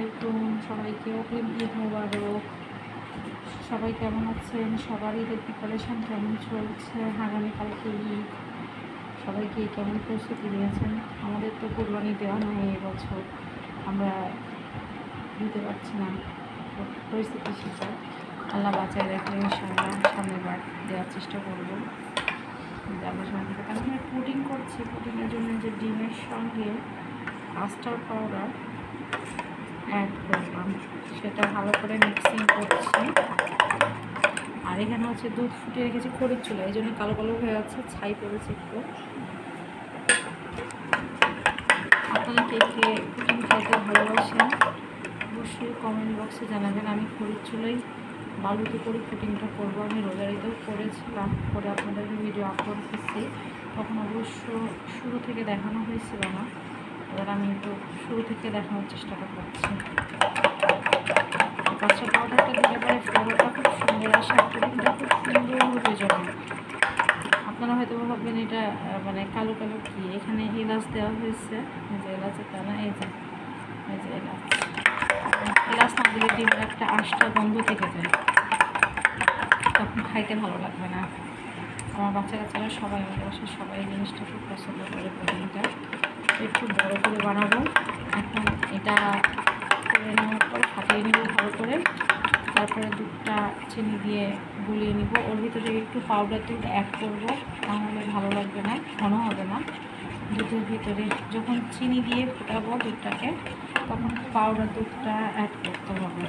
আলাইকুম, সবাইকে অগ্রিম ঈদ মোবারক। সবাই কেমন আছেন? সবার ঈদের প্রিপারেশান কেমন চলছে? আগামীকালকে ঈদ, সবাইকে কেমন প্রস্তুতি নিয়েছেন? আমাদের তো কোরবানি দেওয়া নাই এবছর, আমরা দিতে পারছি না, পরিস্থিতি শিকার। আল্লাহ বাঁচায় রাখলে ইনশাআল্লাহ সামনের বার দেওয়ার চেষ্টা করবো। যাদের সঙ্গে আমি পুডিং করছি, পুডিংয়ের জন্য যে ডিমের সঙ্গে কাস্টার্ড পাউডার অ্যাড করলাম, সেটা ভালো করে মিক্সিং করছি। আর এখানে হচ্ছে দুধ ফুটিয়ে রেখেছি খড়ির চুলা, এই জন্য কালো কালো হয়ে আছে, ছাই পড়েছে একটু। আপনারা কে কে পুডিং খাইতে ভালোবাসেন অবশ্যই কমেন্ট বক্সে জানাবেন। আমি খড়ির চুলাই বালুতে করে পুডিংটা করবো। আমি রোজারিতেও করেছিলাম, করে আপনাদের ভিডিও আপলোড করছি, তখন অবশ্য শুরু থেকে দেখানো হয়েছিল না। এবার আমি একটু শুরু থেকে দেখানোর চেষ্টাটা করছি। কাঁচা পাউডারটা দিলে পরে ফ্লেভারটা খুব সুন্দর আসে, পুডিংটা খুব সুন্দরভাবে জমে। আপনারা হয়তো ভাববেন এটা মানে কালো কালো কি, এখানে এলাচ দেওয়া হয়েছে, এই যে এলাচের দানা, এই যে এলাচ। এলাচ না দিলে ডিমের একটা আঁশটা গন্ধ থেকে যায়, তখন খাইতে ভালো লাগবে না। আমার বাচ্চা কাচ্চারা সবাই, আমাদের বাসায় সবাই এই জিনিসটা খুব পছন্দ করে। পুডিংটা একটু বড়ো করে বানাবো। এখন এটা করে নেওয়ার পর ফাটিয়ে নিব ভালো করে, তারপরে দুধটা চিনি দিয়ে গুলিয়ে নিব। ওর ভিতরে একটু পাউডার দুধ অ্যাড করব, তাহলে ভালো লাগবে না, ঘন হবে না। দুধের ভিতরে যখন চিনি দিয়ে ফোটাবো দুধটাকে, তখন পাউডার দুধটা অ্যাড করতে হবে।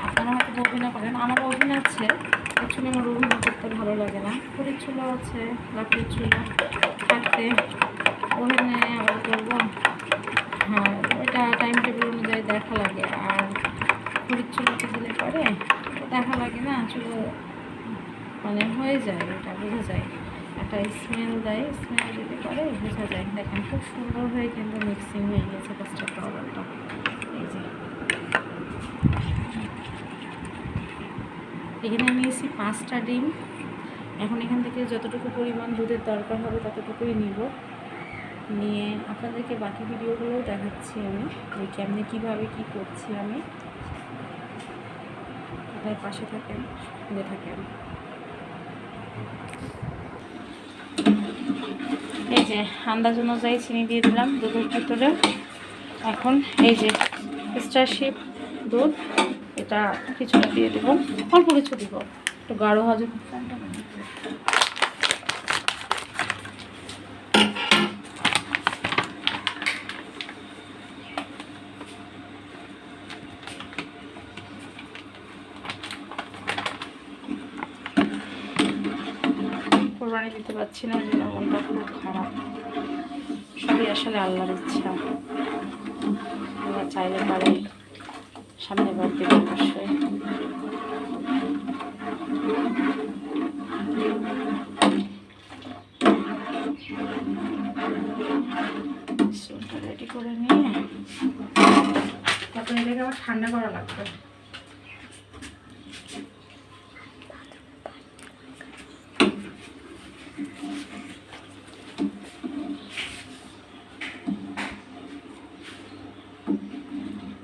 আপনারা হয়তো অভিনয় করেন, আমার অভিনয় আছে, অ্যাকচুয়ালি আমার অভিনয় করতে ভালো লাগে না। খড়ির চুলা আছে, লাকড়ির চুলা থাকতে ওভেনে আবার করবো, হ্যাঁ ওইটা টাইম টেবিল অনুযায়ী দেখা লাগে। আর খড়ির চুলাতে দিলে পরে দেখা লাগে না, চুলো মানে হয়ে যায়, ওটা বোঝা যায়, একটা স্মেল দেয়, স্মেল দিতে পারে বোঝা যায়। দেখেন খুব সুন্দর হয়ে কিন্তু মিক্সিং হয়ে গেছে কাস্টার্ড পাউডারটা। এই যে এখানে আমি নিয়েছি 5টা ডিম। এখন এখান থেকে যতটুকু পরিমাণ দুধের দরকার হবে ততটুকুই নিব, নিয়ে আপনাদেরকে বাকি ভিডিওগুলোও দেখাচ্ছি আমি, যে কেমনি কীভাবে কী করছি আমি। আপনার পাশে থাকেন, সঙ্গে থাকেন। এই যে আন্দাজ অনুযায়ী চিনি দিয়ে দিলাম দুধের ভিতরে। এখন এই যে স্টারশিপ দুধ, এটা কিছুটা দিয়ে দেবো, অল্প কিছু দিব, একটু গাঢ় হয় যখন। কোরবানি দিতে পারছি না, ওই জন্য মনটা খুব খারাপ। সবই আসলে আল্লাহর ইচ্ছা, আল্লাহ চাইলে পারে সামনে বার দেবে অবশ্যই। রেডি করে নিয়ে তারপরে এটাকে আবার ঠান্ডা করা লাগবে।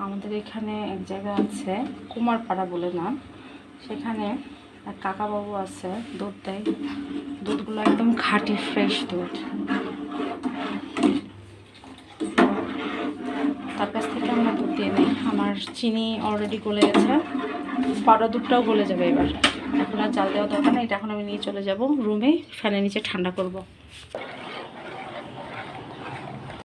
আমাদের এখানে এক জায়গা আছে, কুমারপাড়া বলে নাম, সেখানে এক কাকাবাবু আছে, দুধ দেয়। দুধগুলো একদম খাঁটি ফ্রেশ দুধ, তার কাছ থেকে আমরা দুধ দিয়ে নিই। আমার চিনি অলরেডি গলে গেছে, পাউডার দুধটাও গলে যাবে এবার। এখন আর জাল দেওয়া দরকার নেই, এটা এখন আমি নিয়ে চলে যাব রুমে, ফ্যানের নিচে ঠান্ডা করব।